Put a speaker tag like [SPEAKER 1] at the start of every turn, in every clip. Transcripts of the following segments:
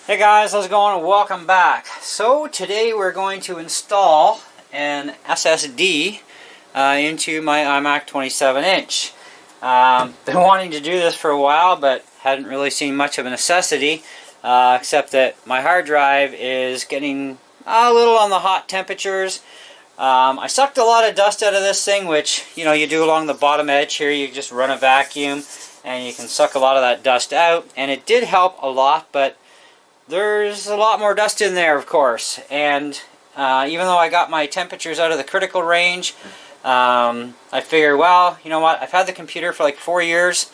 [SPEAKER 1] Hey guys, how's it going? Welcome back. So today we're going to install an SSD into my iMac 27-inch. Been wanting to do this for a while, but hadn't really seen much of a necessity, except that my hard drive is getting a little on the hot temperatures. I sucked a lot of dust out of this thing, which you do along the bottom edge here. You just run a vacuum and you can suck a lot of that dust out, and it did help a lot, but there's a lot more dust in there, of course. And even though I got my temperatures out of the critical range, I figured, well, you know what, I've had the computer for like 4 years.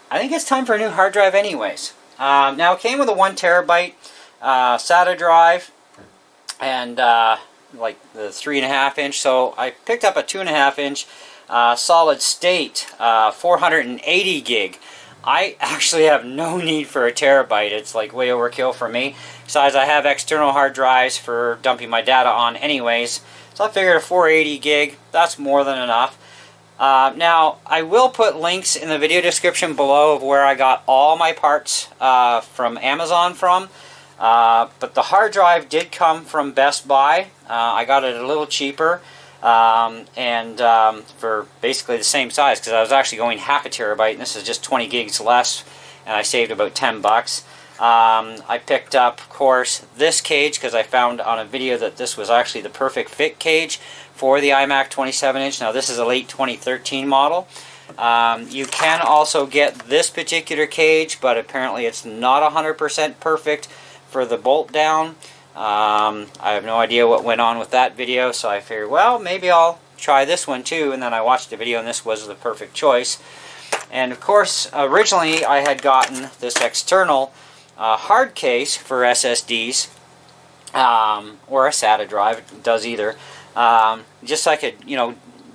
[SPEAKER 1] I think it's time for a new hard drive anyways. Now it came with a 1 terabyte SATA drive and like the 3.5 inch, so I picked up a 2.5 inch solid state 480 gig. I actually have no need for a terabyte. It's like way overkill for me. Besides, I have external hard drives for dumping my data on anyways. So I figured a 480 gig, that's more than enough. Now, I will put links in the video description below of where I got all my parts from Amazon from. But the hard drive did come from Best Buy. I got it a little cheaper. For basically the same size, because I was actually going half a terabyte and this is just 20 gigs less, and I saved about 10 bucks. I picked up, of course, this cage because I found on a video that this was actually the perfect fit cage for the iMac 27-inch. Now this is a late 2013 model. You can also get this particular cage, but apparently it's not 100% perfect for the bolt down. I have no idea what went on with that video, so I figured, well, maybe I'll try this one too, and then I watched the video and this was the perfect choice. And of course, originally I had gotten this external hard case for SSDs, or a SATA drive, it does either, just so I could,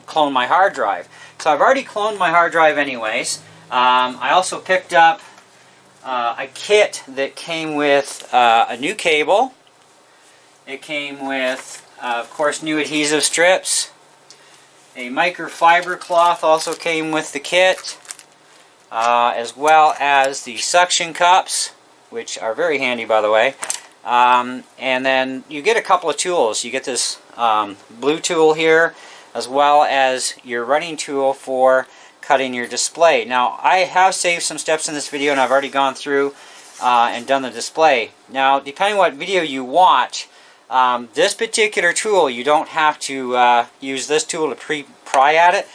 [SPEAKER 1] clone my hard drive. So I've already cloned my hard drive anyways. I also picked up a kit that came with a new cable. It came with, of course, new adhesive strips. A microfiber cloth also came with the kit, as well as the suction cups, which are very handy, by the way. And then you get a couple of tools. You get this blue tool here, as well as your running tool for cutting your display. Now, I have saved some steps in this video, and I've already gone through and done the display. Now, depending on what video you watch, this particular tool, you don't have to use this tool to pry at it.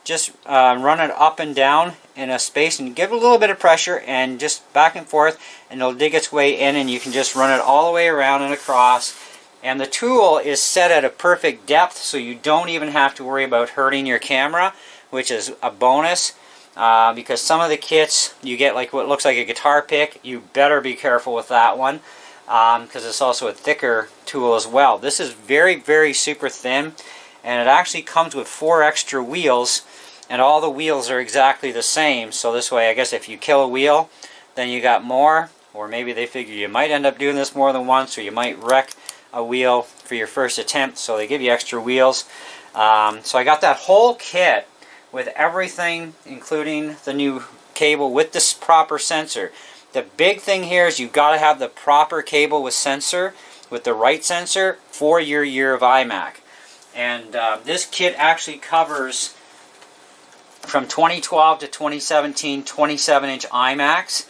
[SPEAKER 1] Just run it up and down in a space and give it a little bit of pressure and just back and forth, and it'll dig its way in, and you can just run it all the way around and across. And the tool is set at a perfect depth, so you don't even have to worry about hurting your camera, which is a bonus. Because some of the kits, you get like what looks like a guitar pick. You better be careful with that one, because it's also a thicker tool as well. This is very, very super thin, and it actually comes with 4 extra wheels, and all the wheels are exactly the same. So this way, I guess if you kill a wheel, then you got more, or maybe they figure you might end up doing this more than once, or you might wreck a wheel for your first attempt, so they give you extra wheels. So I got that whole kit with everything, including the new cable with this proper sensor. The big thing here is you've got to have the proper cable with sensor, with the right sensor for your year of iMac. And this kit actually covers from 2012 to 2017 27-inch iMacs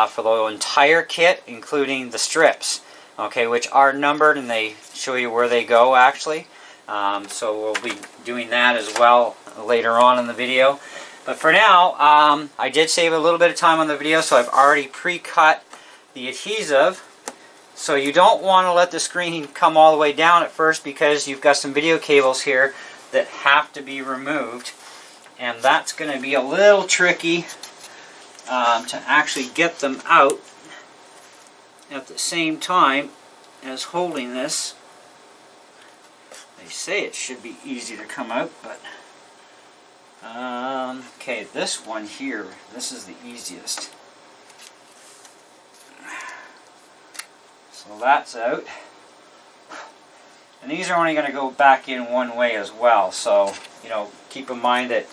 [SPEAKER 1] for the entire kit, including the strips, okay, which are numbered, and they show you where they go actually. So we'll be doing that as well later on in the video. But for now, I did save a little bit of time on the video, so I've already pre-cut the adhesive. So you don't want to let the screen come all the way down at first, because you've got some video cables here that have to be removed. And that's going to be a little tricky to actually get them out at the same time as holding this. They say it should be easy to come out, but okay, this one here, this is the easiest. So that's out. And these are only going to go back in one way as well, so keep in mind that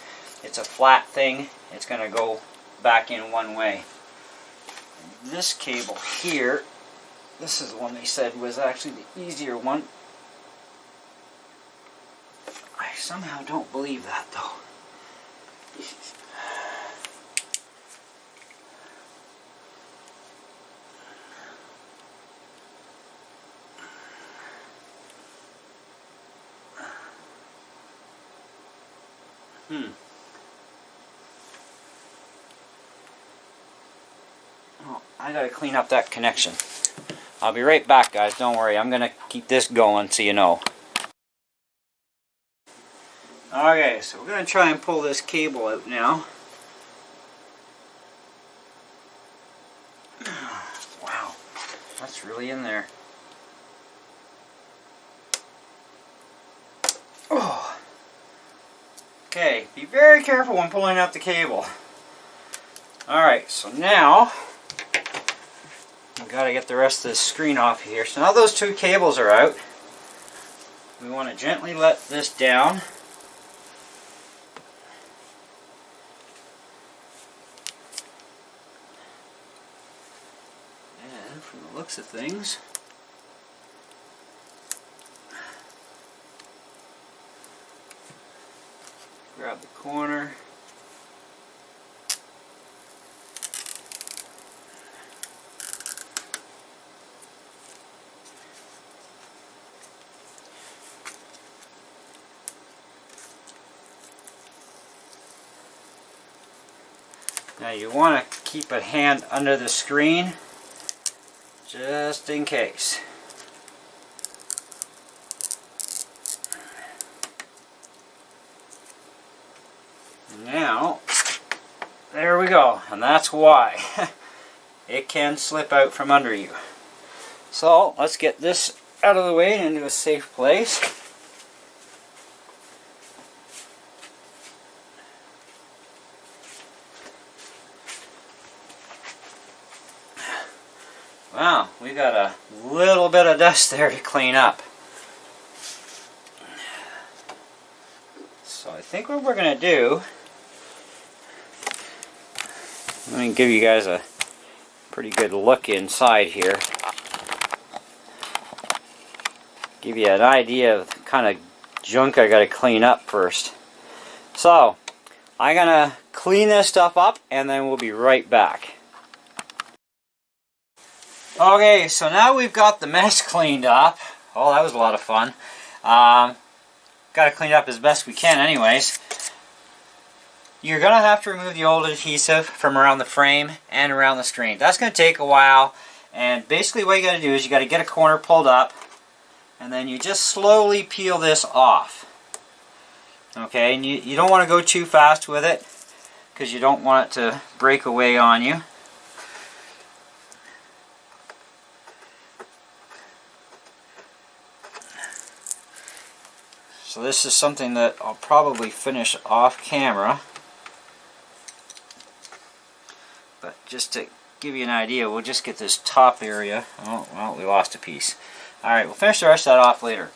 [SPEAKER 1] it's a flat thing. It's going to go back in one way. This cable here This is the one they said was actually the easier one. I somehow don't believe that though. Oh, I gotta clean up that connection. I'll be right back, guys. Don't worry. I'm gonna keep this going so you know. Okay, so we're gonna try and pull this cable out now. Wow, that's really in there. Oh. Okay, be very careful when pulling out the cable. Alright, so now we've got to get the rest of this screen off here. So now those two cables are out. We want to gently let this down. And from the looks of things, grab the corner. Now you want to keep a hand under the screen just in case. Now, there we go, and that's why it can slip out from under you. So let's get this out of the way and into a safe place. Wow, we got a little bit of dust there to clean up. So I think what we're going to do, let me give you guys a pretty good look inside here. Give you an idea of the kind of junk I got to clean up first. So I'm going to clean this stuff up and then we'll be right back. Okay, so now we've got the mess cleaned up. Oh, that was a lot of fun. Got to clean it up as best we can anyways. You're going to have to remove the old adhesive from around the frame and around the screen. That's going to take a while, and basically what you got to do is you got to get a corner pulled up and then you just slowly peel this off. Okay, and you don't want to go too fast with it because you don't want it to break away on you. So this is something that I'll probably finish off camera. But just to give you an idea, we'll just get this top area. Oh, well, we lost a piece. Alright, we'll finish the rest of that off later.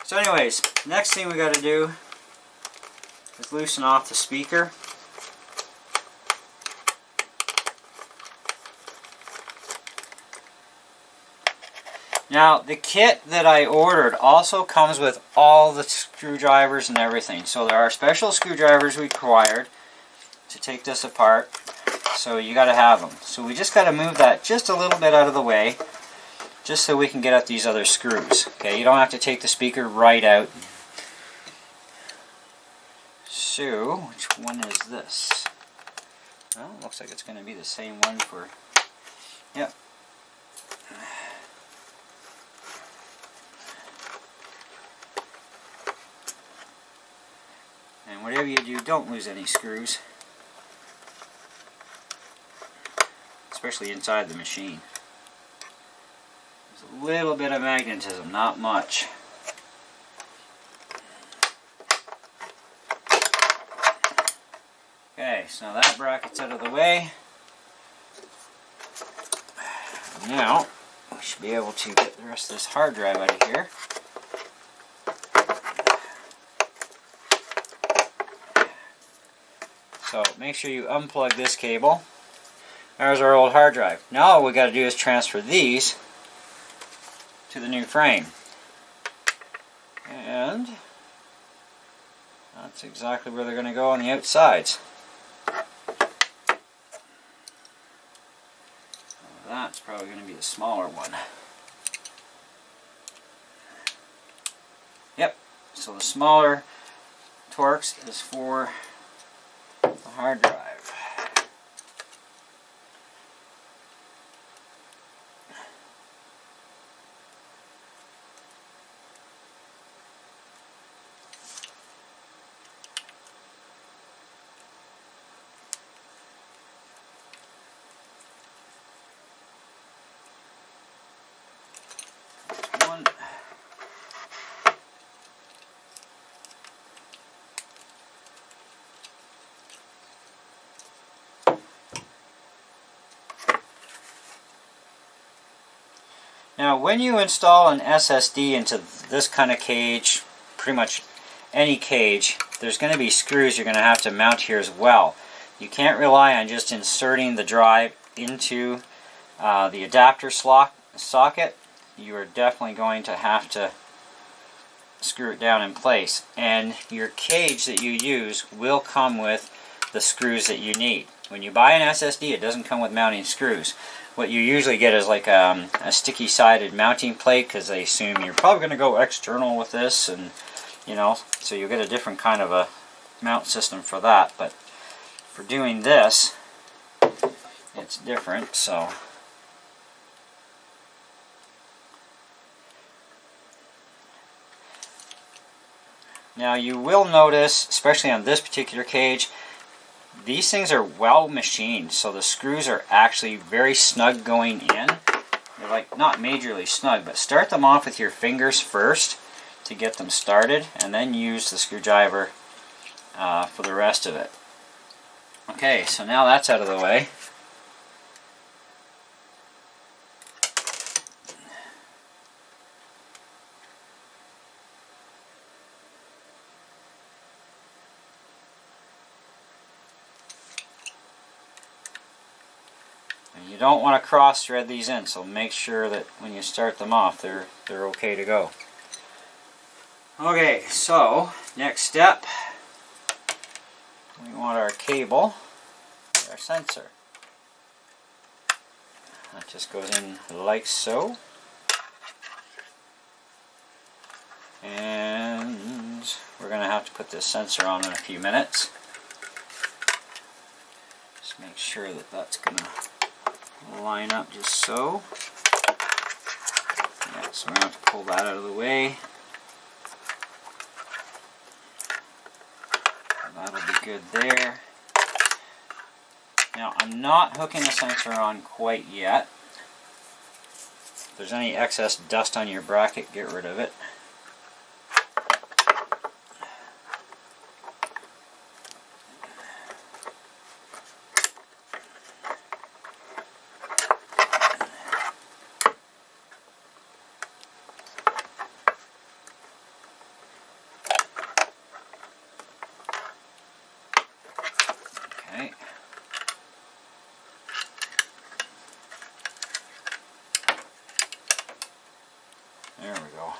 [SPEAKER 1] So anyways, next thing we got to do is loosen off the speaker. Now, the kit that I ordered also comes with all the screwdrivers and everything. So there are special screwdrivers required to take this apart. So you got to have them. So we just got to move that just a little bit out of the way, just so we can get at these other screws. Okay, you don't have to take the speaker right out. So, which one is this? Well, looks like it's going to be the same one for... Yep. And whatever you do, don't lose any screws. Especially inside the machine. There's a little bit of magnetism, not much. Okay, so now that bracket's out of the way. Now, we should be able to get the rest of this hard drive out of here. So make sure you unplug this cable. There's our old hard drive. Now all we got to do is transfer these to the new frame. And that's exactly where they're going to go on the outsides. That's probably going to be the smaller one. Yep, so the smaller Torx is for the hard drive. One. Now when you install an SSD into this kind of cage, pretty much any cage, there's going to be screws you're going to have to mount here as well. You can't rely on just inserting the drive into the adapter socket. You are definitely going to have to screw it down in place. And your cage that you use will come with the screws that you need. When you buy an SSD, it doesn't come with mounting screws. What you usually get is like a sticky sided mounting plate, because they assume you're probably going to go external with this, and you know, so you'll get a different kind of a mount system for that. But for doing this, it's different. So now you will notice, especially on this particular cage, these things are well machined, so the screws are actually very snug going in. They're like not majorly snug, but start them off with your fingers first to get them started, and then use the screwdriver for the rest of it. Okay, so now that's out of the way. You don't want to cross thread these in, so make sure that when you start them off they're okay to go. Okay, so next step, we want our cable, our sensor. That just goes in like so. And we're going to have to put this sensor on in a few minutes. Just make sure that that's going to line up just so. Yeah, so we're going to have to pull that out of the way. That'll be good there. Now I'm not hooking the sensor on quite yet. If there's any excess dust on your bracket, get rid of it. Okay. There we go.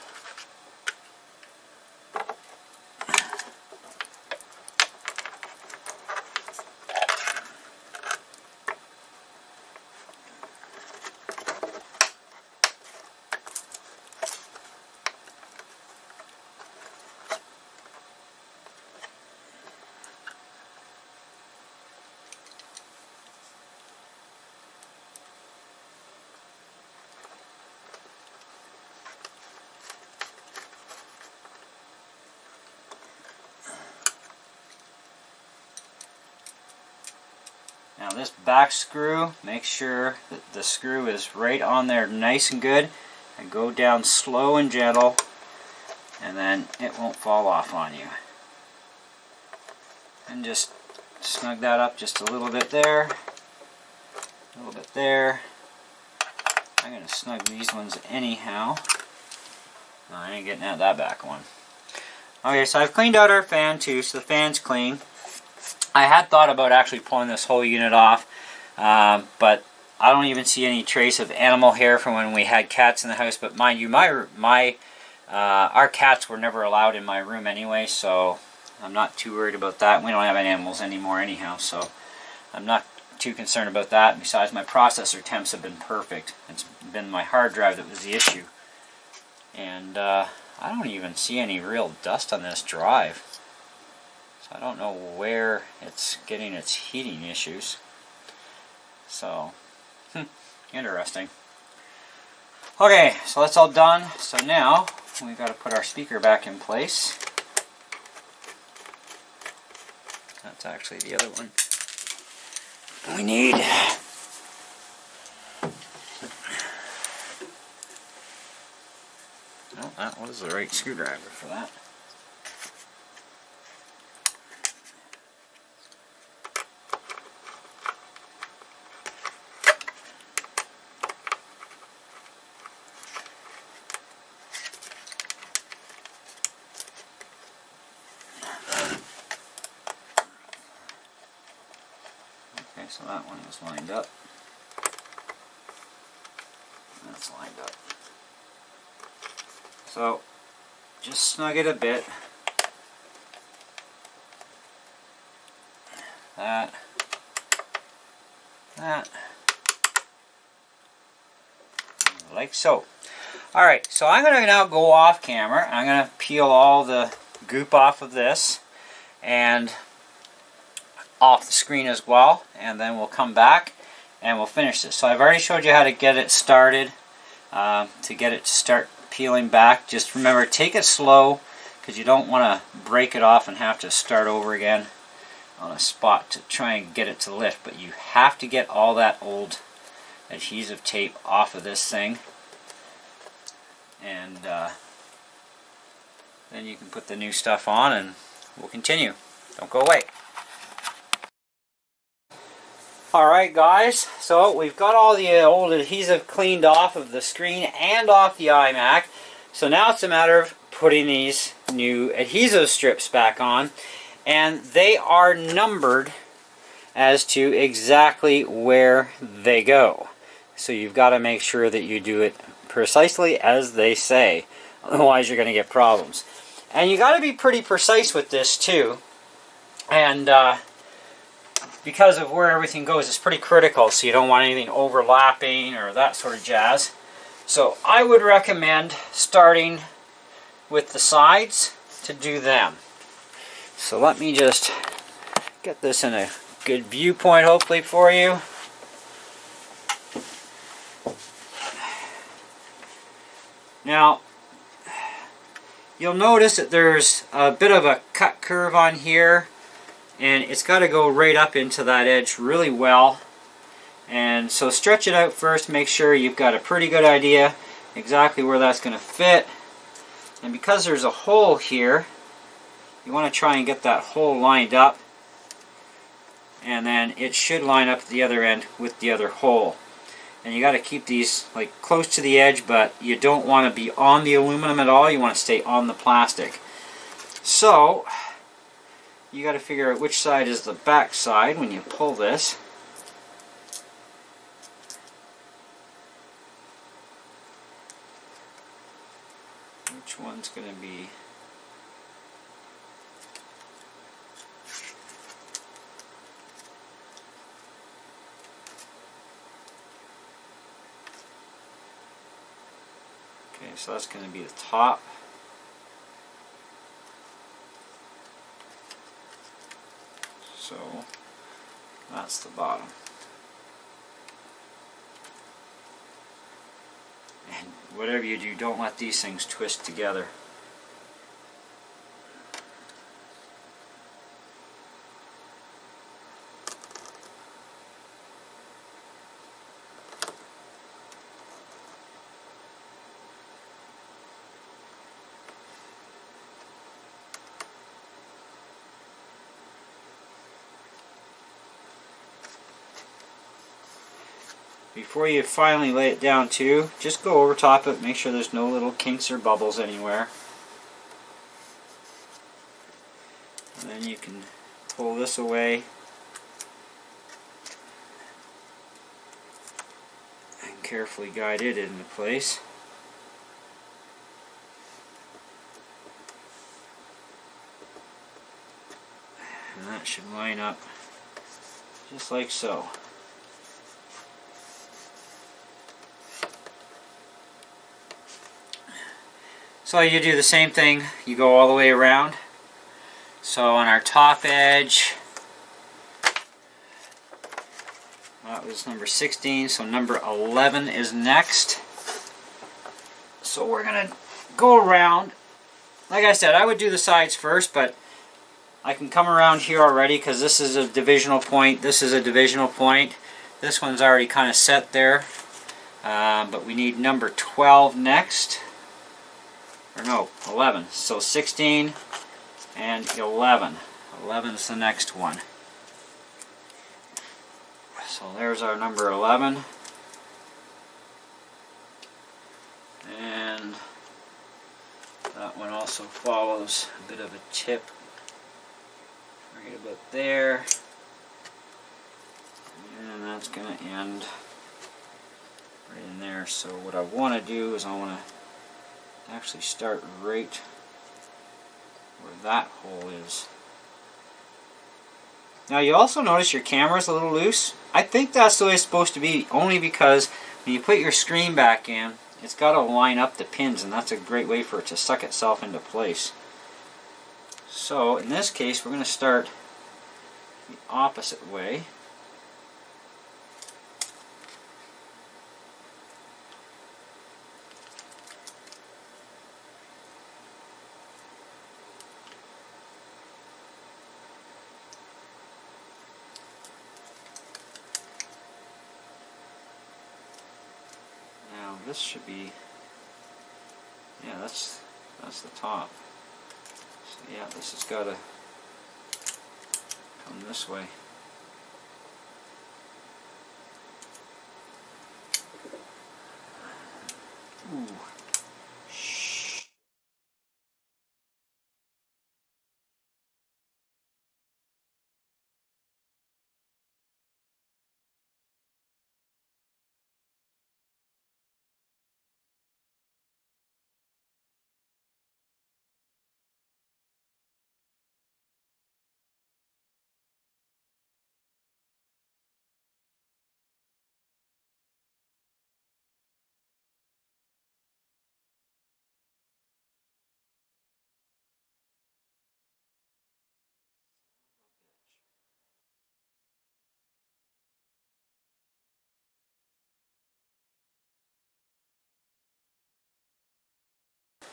[SPEAKER 1] Now this back screw, make sure that the screw is right on there nice and good, and go down slow and gentle, and then it won't fall off on you. And just snug that up just a little bit there, a little bit there. I'm going to snug these ones anyhow. No, I ain't getting out that back one. Okay, so I've cleaned out our fan too, so the fan's clean. I had thought about actually pulling this whole unit off, but I don't even see any trace of animal hair from when we had cats in the house. But mind you, our cats were never allowed in my room anyway, so I'm not too worried about that. We don't have any animals anymore anyhow, so I'm not too concerned about that. Besides, my processor temps have been perfect. It's been my hard drive that was the issue. And I don't even see any real dust on this drive. So I don't know where it's getting its heating issues. So, interesting. Okay, so that's all done. So now we've got to put our speaker back in place. That's actually the other one we need. No, that was the right screwdriver for that. Okay, so that one is lined up. That's lined up. So, just snug it a bit. That. Like so. Alright, so I'm going to now go off camera. I'm going to peel all the goop off of this and off the screen as well, and then we'll come back and we'll finish this. So I've already showed you how to get it started, to get it to start peeling back. Just remember, take it slow, because you don't want to break it off and have to start over again on a spot to try and get it to lift. But you have to get all that old adhesive tape off of this thing, and then you can put the new stuff on and we'll continue. Don't go away. Alright guys, so we've got all the old adhesive cleaned off of the screen and off the iMac. So now it's a matter of putting these new adhesive strips back on, and they are numbered as to exactly where they go. So you've got to make sure that you do it precisely as they say, otherwise you're going to get problems. And you got to be pretty precise with this too, and because of where everything goes, it's pretty critical, so you don't want anything overlapping or that sort of jazz. So I would recommend starting with the sides to do them. So let me just get this in a good viewpoint hopefully for you. Now, you'll notice that there's a bit of a cut curve on here, and it's got to go right up into that edge really well. And so stretch it out first, make sure you've got a pretty good idea exactly where that's going to fit. And because there's a hole here, you want to try and get that hole lined up, and then it should line up at the other end with the other hole. And you got to keep these like close to the edge, but you don't want to be on the aluminum at all. You want to stay on the plastic. So you got to figure out which side is the back side when you pull this. Which one's going to be... Okay, so that's going to be the top. So that's the bottom. And whatever you do, don't let these things twist together. Before you finally lay it down too, just go over top it, make sure there's no little kinks or bubbles anywhere. And then you can pull this away. carefully guide it into place. And that should line up just like so. So you do the same thing, you go all the way around. So on our top edge, that was number 16, so number 11 is next. So we're going to go around. Like I said, I would do the sides first, but I can come around here already because this is a divisional point, this is a divisional point. This one's already kind of set there. But we need number 12 next. Or no, 11. So 16 and 11. 11 is the next one. So there's our number 11. And that one also follows a bit of a tip right about there. And that's going to end right in there. So what I want to do is I want to actually start right where that hole is. Now you also notice your camera's a little loose. I think that's the way it's supposed to be, only because when you put your screen back in, it's got to line up the pins, and that's a great way for it to suck itself into place. So in this case, we're going to start the opposite way. This should be, yeah, that's the top. So yeah, this has got to come this way. Ooh.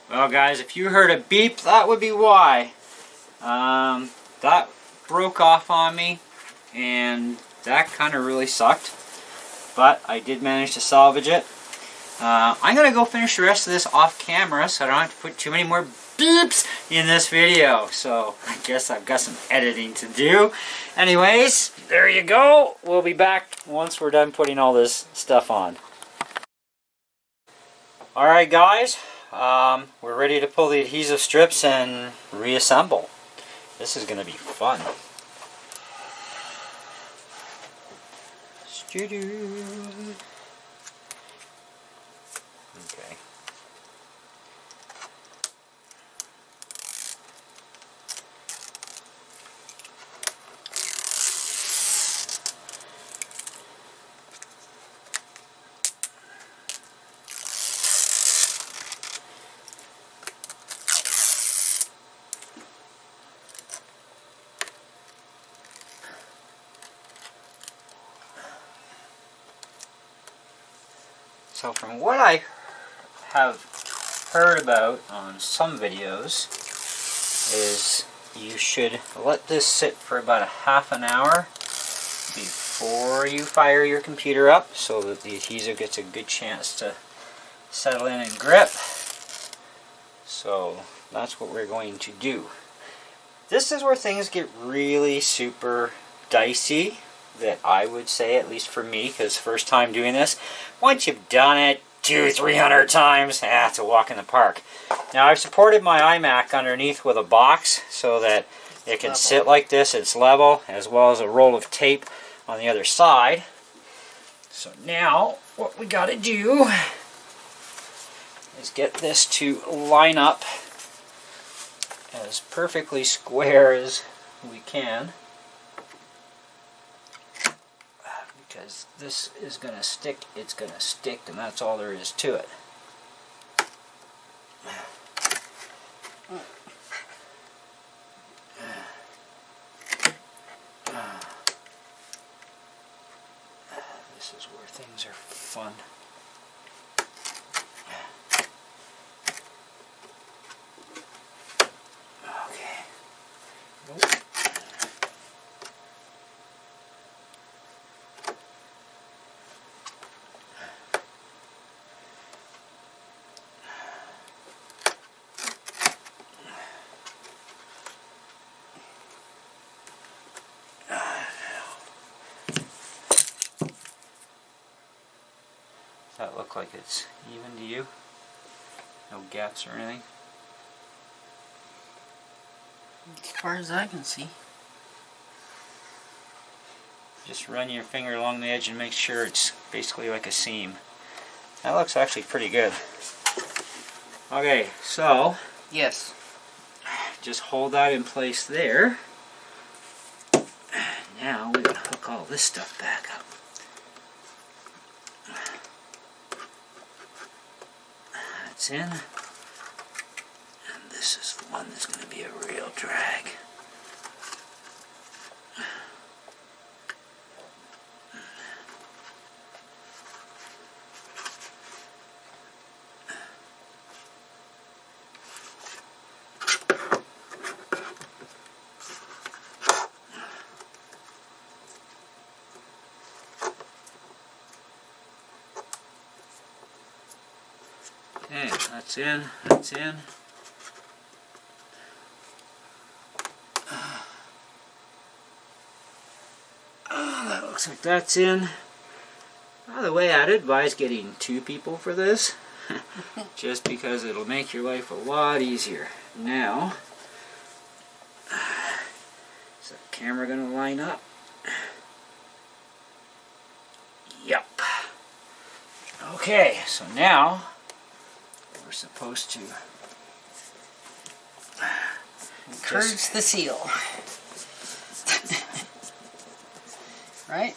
[SPEAKER 1] Well guys, if you heard a beep, that would be why. That broke off on me, and that kind of really sucked. But I did manage to salvage it. I'm going to go finish the rest of this off camera so I don't have to put too many more beeps in this video. So I guess I've got some editing to do. Anyways, there you go. We'll be back once we're done putting all this stuff on. Alright guys. We're ready to pull the adhesive strips and reassemble. This is going to be fun. Okay. So from what I have heard about on some videos is you should let this sit for about a half an hour before you fire your computer up so that the adhesive gets a good chance to settle in and grip. So that's what we're going to do. This is where things get really super dicey, that I would say, at least for me, because first time doing this. Once you've done it 200-300 times, it's a walk in the park. Now I've supported my iMac underneath with a box so that it can sit like this, it's level, as well as a roll of tape on the other side. So now what we gotta do is get this to line up as perfectly square as we can, because this is gonna stick, it's gonna stick, and that's all there is to it. This is where things are fun. Okay. Nope. Does that look like it's even to you? No gaps or anything?
[SPEAKER 2] As far as I can see.
[SPEAKER 1] Just run your finger along the edge and make sure it's basically like a seam. That looks actually pretty good. Okay, so
[SPEAKER 2] Yes.
[SPEAKER 1] just hold that in place there. Now we're going to hook all this stuff back up. That's in. And this is the one that's going to be a real drag. Okay, that's in, that's in. That looks like that's in. By the way, I'd advise getting 2 people for this, just because it'll make your life a lot easier. Now, is that camera going to line up? Yep. Okay, so now we're supposed to
[SPEAKER 2] Encourage the seal. Right?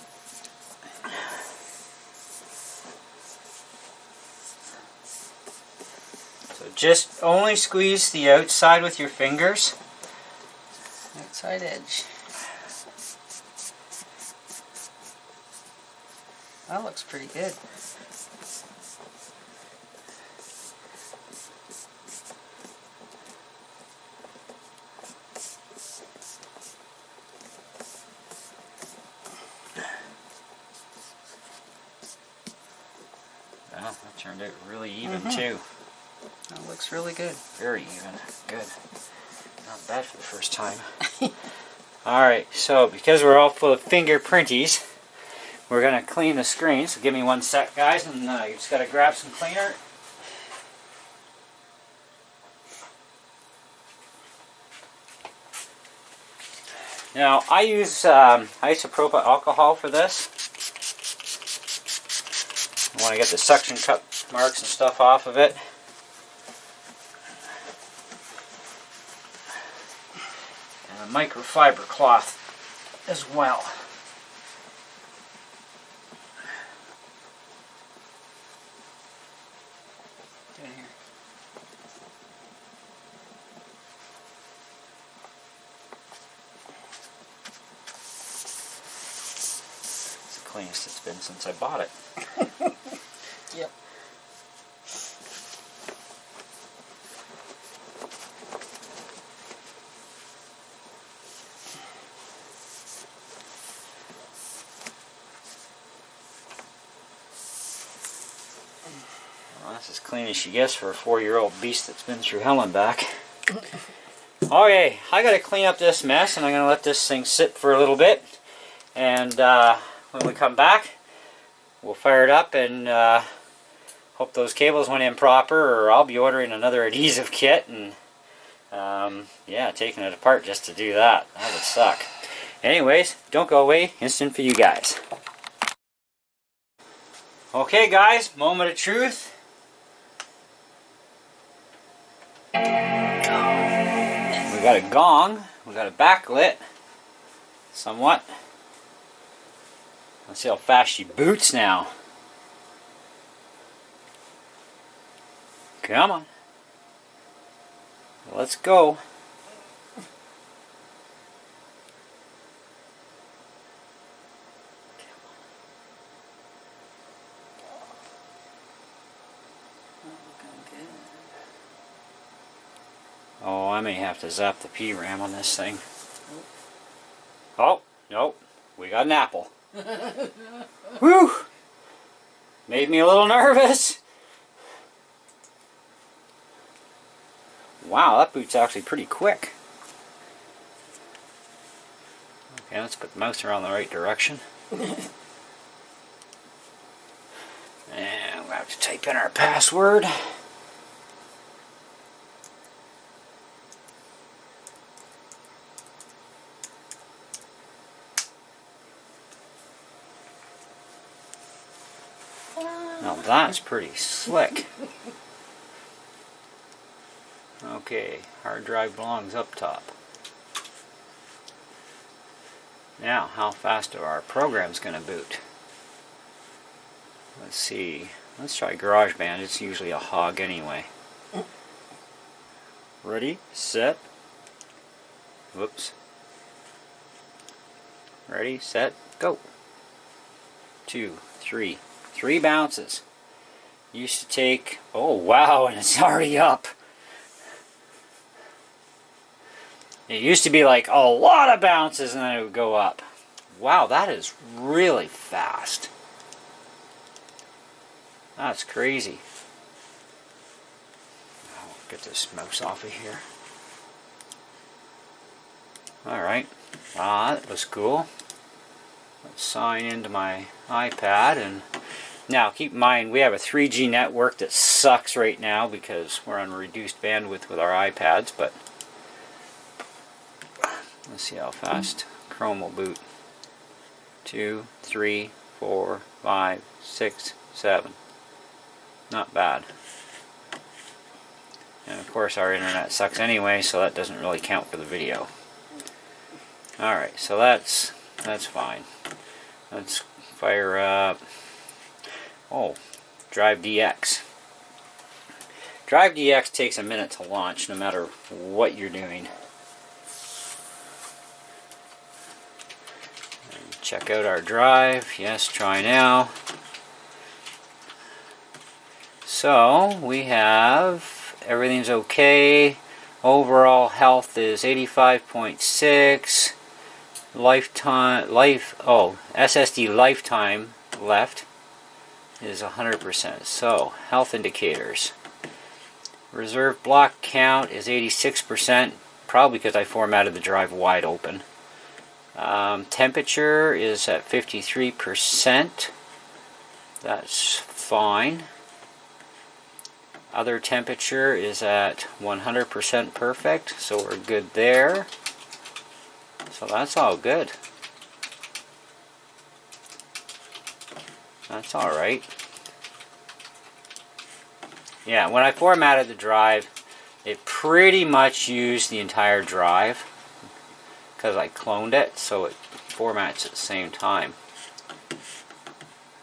[SPEAKER 1] So just only squeeze the outside with your fingers.
[SPEAKER 2] Outside edge. That looks pretty good.
[SPEAKER 1] Well, that turned out really even too.
[SPEAKER 2] That looks really good.
[SPEAKER 1] Very even. Good. Not bad for the first time. Alright, so because we're all full of fingerprinties, we're going to clean the screen. So give me 1 sec, guys, and you just got to grab some cleaner. Now, I use isopropyl alcohol for this. I want to get the suction cup marks and stuff off of it. And a microfiber cloth as well.
[SPEAKER 2] Down here.
[SPEAKER 1] It's the cleanest it's been since I bought it.
[SPEAKER 2] Yep.
[SPEAKER 1] Well, that's as clean as she gets for a 4-year-old beast that's been through hell and back. Okay, I gotta clean up this mess, and I'm gonna let this thing sit for a little bit. And when we come back, we'll fire it up and hope those cables went in proper, or I'll be ordering another adhesive kit and yeah, taking it apart just to do that. That would suck. Anyways, don't go away. Instant for you guys. Okay guys, moment of truth. We got a gong, we got a backlit, somewhat. Let's see how fast she boots now. Come on. Let's go. Oh, I may have to zap the PRAM on this thing. Oh, nope. We got an apple. Whew! Made me a little nervous. Wow, that boot's actually pretty quick. Okay, let's put the mouse around the right direction. And we'll have to type in our password. Now that's pretty slick. Okay, hard drive belongs up top. Now, how fast are our programs going to boot? Let's see. Let's try GarageBand. It's usually a hog anyway. Ready, set. Whoops. Ready, set, go. 2, 3. 3 bounces. Used to take, oh wow, and it's already up. It used to be like a lot of bounces and then it would go up. Wow, that is really fast. That's crazy. I'll get this mouse off of here. Alright, that was cool. Let's sign into my iPad, and now keep in mind we have a 3G network that sucks right now because we're on reduced bandwidth with our iPads, but let's see how fast Chrome will boot. 2, 3, 4, 5, 6, 7. Not bad. And of course our internet sucks anyway, so that doesn't really count for the video. Alright, so that's fine. Let's fire up, oh, Drive DX. Drive DX takes a minute to launch no matter what you're doing. And check out our drive. Yes, try now. So we have everything's okay. Overall health is 85.6. SSD lifetime left is 100%. So health indicators. Reserve block count is 86%, probably because I formatted the drive wide open. Temperature is at 53%. That's fine. Other temperature is at 100% perfect, so we're good there. So that's all good. That's alright. Yeah, when I formatted the drive, it pretty much used the entire drive because I cloned it, so it formats at the same time.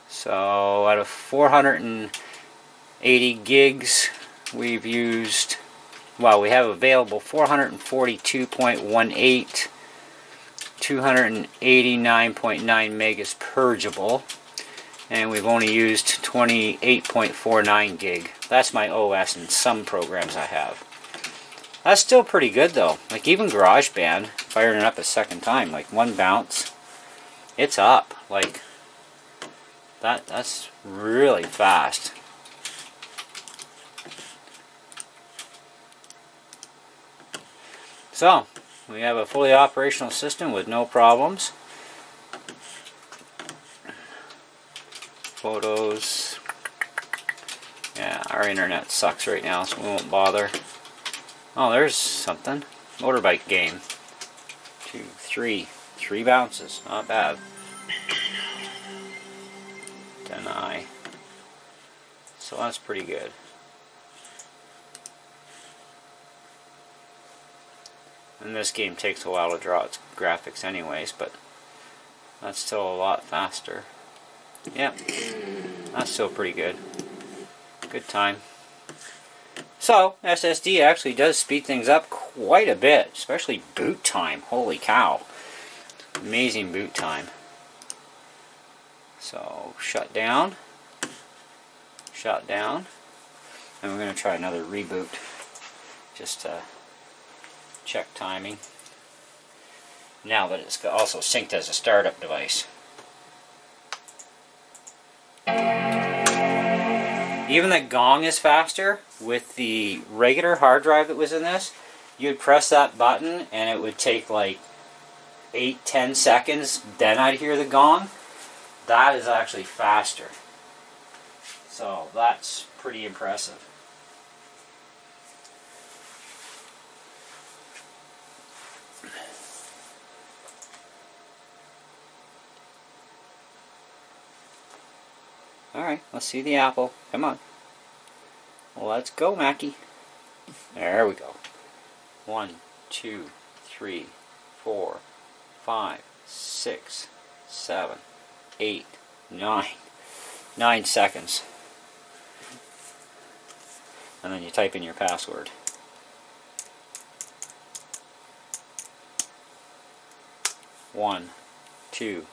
[SPEAKER 1] So out of 480 gigs, we've used, well, we have available 442.18, 289.9 megas purgeable, and we've only used 28.49 gig. That's my OS and some programs I have. That's still pretty good though. Like even GarageBand, firing it up a second time, like one bounce, it's up. Like that's really fast. So, we have a fully operational system with no problems. Photos. Yeah, our internet sucks right now, so we won't bother. Oh, there's something. Motorbike game. 2, 3. 3 bounces. Not bad. Deny. So that's pretty good. And this game takes a while to draw its graphics anyways, but that's still a lot faster. Yeah, that's still pretty good. Good time. So, SSD actually does speed things up quite a bit, especially boot time. Holy cow. Amazing boot time. So, shut down. Shut down. And we're going to try another reboot. Just to check timing. Now that it's also synced as a startup device. Even the gong is faster. With the regular hard drive that was in this, you'd press that button and it would take like 8-10 seconds, then I'd hear the gong. That is actually faster. So that's pretty impressive. Alright, let's see the apple. Come on. Let's go, Mackie. There we go. 1, 2, 3, 4, 5, 6, 7, 8, 9. 9 seconds. And then you type in your password. One, 2,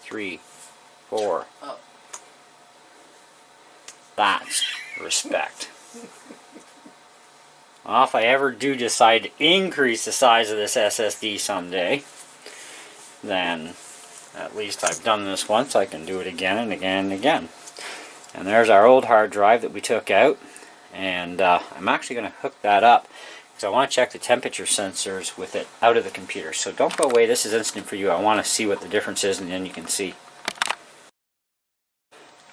[SPEAKER 1] 3, 4.
[SPEAKER 2] Oh.
[SPEAKER 1] That's respect. Well, if I ever do decide to increase the size of this SSD someday, then at least I've done this once, I can do it again and again and again. And there's our old hard drive that we took out, and I'm actually going to hook that up because I want to check the temperature sensors with it out of the computer. So don't go away, this is instant for you. I want to see what the difference is, and then you can see.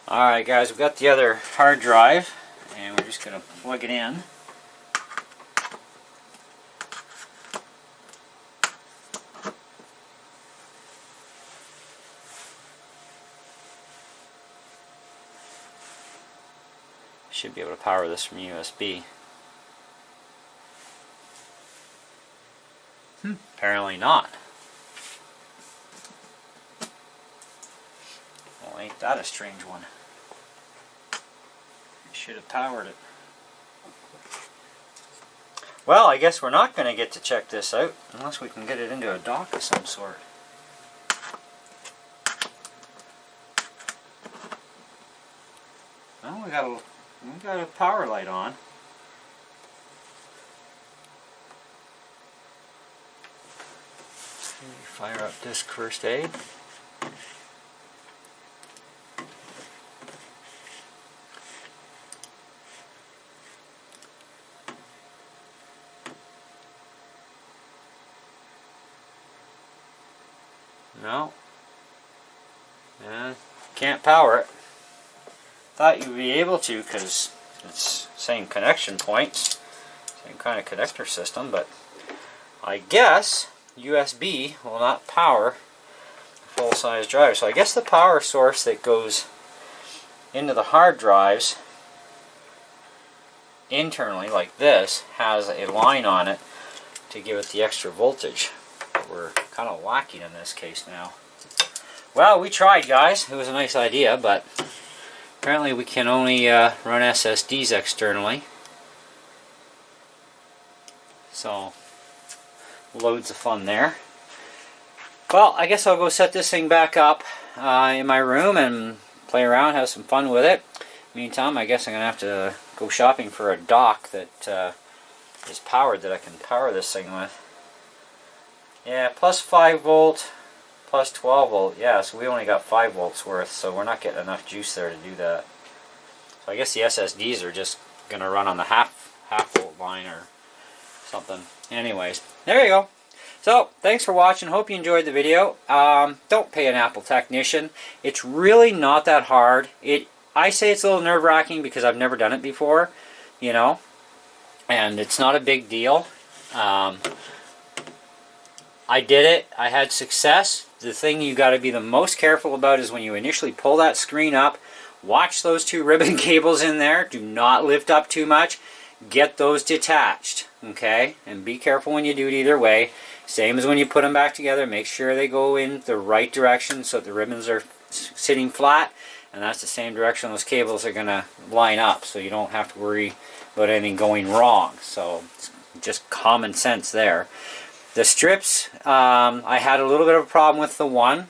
[SPEAKER 1] Alright guys, we've got the other hard drive, and we're just going to plug it in. Should be able to power this from USB. Apparently not. Well, ain't that a strange one. I should have powered it. Well, I guess we're not going to get to check this out unless we can get it into a dock of some sort. Well, we got a power light on. Fire up disk first aid. No. And can't power it. Thought you'd be able to because it's same connection points, same kind of connector system, but I guess USB will not power a full-size drive. So I guess the power source that goes into the hard drives internally, like this, has a line on it to give it the extra voltage. But we're kind of lacking in this case now. Well, we tried, guys. It was a nice idea, but apparently we can only run SSDs externally. So, loads of fun there. Well, I guess I'll go set this thing back up in my room and play around, have some fun with it. Meantime, I guess I'm going to have to go shopping for a dock that is powered, that I can power this thing with. Yeah, plus 5 volt, plus 12 volt. Yeah, so we only got 5 volts worth, so we're not getting enough juice there to do that. So I guess the SSDs are just going to run on the half volt line or something. Anyways, there you go. So, thanks for watching. Hope you enjoyed the video. Don't pay an Apple technician. It's really not that hard. I say it's a little nerve-wracking because I've never done it before, you know, and it's not a big deal. I did it. I had success. The thing you got to be the most careful about is when you initially pull that screen up, watch those 2 ribbon cables in there. Do not lift up too much. Get those detached, okay? And be careful when you do it either way. Same as when you put them back together. Make sure they go in the right direction so the ribbons are sitting flat, and that's the same direction those cables are going to line up, so you don't have to worry about anything going wrong. So it's just common sense there. The strips, I had a little bit of a problem with the one.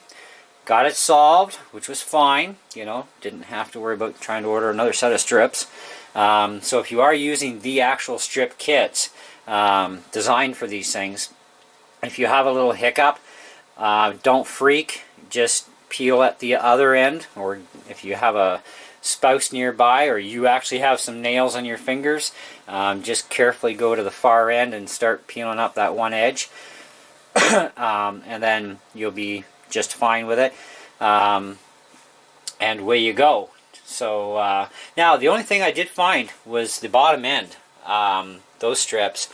[SPEAKER 1] Got it solved, which was fine. You know, didn't have to worry about trying to order another set of strips. So if you are using the actual strip kits designed for these things, if you have a little hiccup, don't freak. Just peel at the other end, or if you have a spouse nearby, or you actually have some nails on your fingers, just carefully go to the far end and start peeling up that one edge, and then you'll be just fine with it, and away you go. So now the only thing I did find was the bottom end, those strips.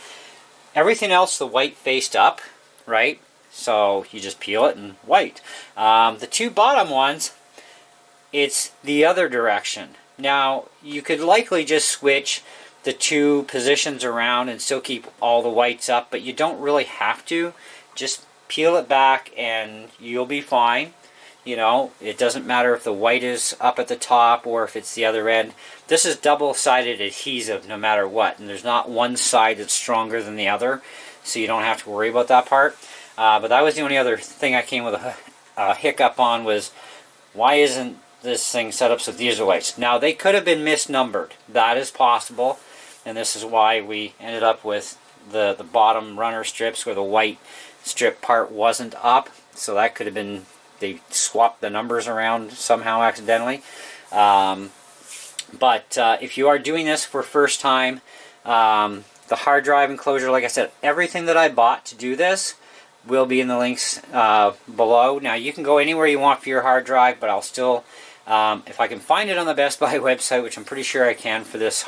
[SPEAKER 1] Everything else, the white faced up, right? So you just peel it and white. The 2 bottom ones, it's the other direction. Now you could likely just switch the 2 positions around and still keep all the whites up, but you don't really have to. Just peel it back and you'll be fine. You know, it doesn't matter if the white is up at the top or if it's the other end. This is double-sided adhesive no matter what, and there's not one side that's stronger than the other, so you don't have to worry about that part. But that was the only other thing I came with a hiccup on, was why isn't this thing set up so these are whites? Now, they could have been misnumbered. That is possible, and this is why we ended up with the bottom runner strips where the white strip part wasn't up. So that could have been, they swapped the numbers around somehow accidentally. But if you are doing this for first time, the hard drive enclosure, like I said, everything that I bought to do this will be in the links below. Now you can go anywhere you want for your hard drive, but I'll still, if I can find it on the Best Buy website, which I'm pretty sure I can for this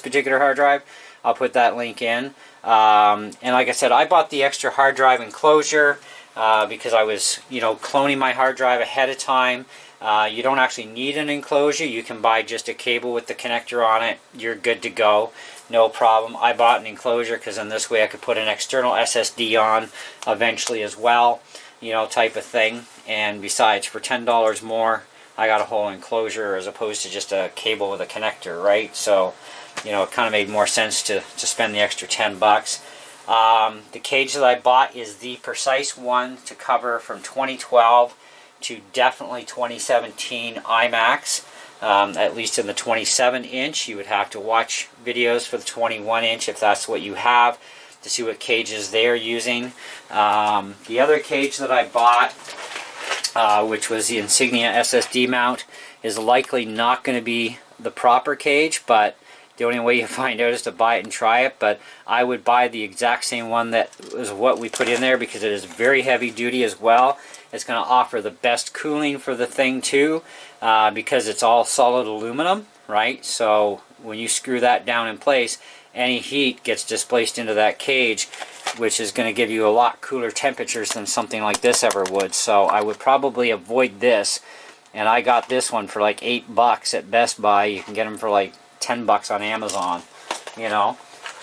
[SPEAKER 1] particular hard drive, I'll put that link in. And like I said, I bought the extra hard drive enclosure because I was, cloning my hard drive ahead of time. You don't actually need an enclosure. You can buy just a cable with the connector on it. You're good to go. No problem. I bought an enclosure because in this way I could put an external SSD on eventually as well, type of thing. And besides, for $10 more, I got a whole enclosure as opposed to just a cable with a connector, right? So, it kind of made more sense to spend the extra 10 bucks. The cage that I bought is the precise one to cover from 2012 to definitely 2017 Imacs. At least in the 27-inch. You would have to watch videos for the 21-inch if that's what you have to see what cages they're using. The other cage that I bought, which was the Insignia SSD mount, is likely not going to be the proper cage, but the only way you find out is to buy it and try it. But I would buy the exact same one that is what we put in there because it is very heavy duty as well. It's going to offer the best cooling for the thing too, because it's all solid aluminum, right? So when you screw that down in place, any heat gets displaced into that cage, which is going to give you a lot cooler temperatures than something like this ever would. So I would probably avoid this, and I got this one for like $8 at Best Buy. You can get them for like $10 on Amazon,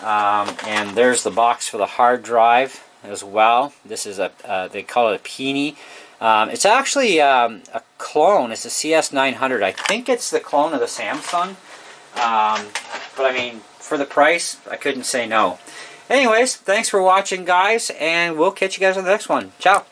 [SPEAKER 1] and there's the box for the hard drive as well. This is they call it a Peony. It's actually a clone. It's a CS900. I think it's the clone of the Samsung. But I mean, for the price, I couldn't say no. Anyways, thanks for watching, guys, and we'll catch you guys on the next one. Ciao.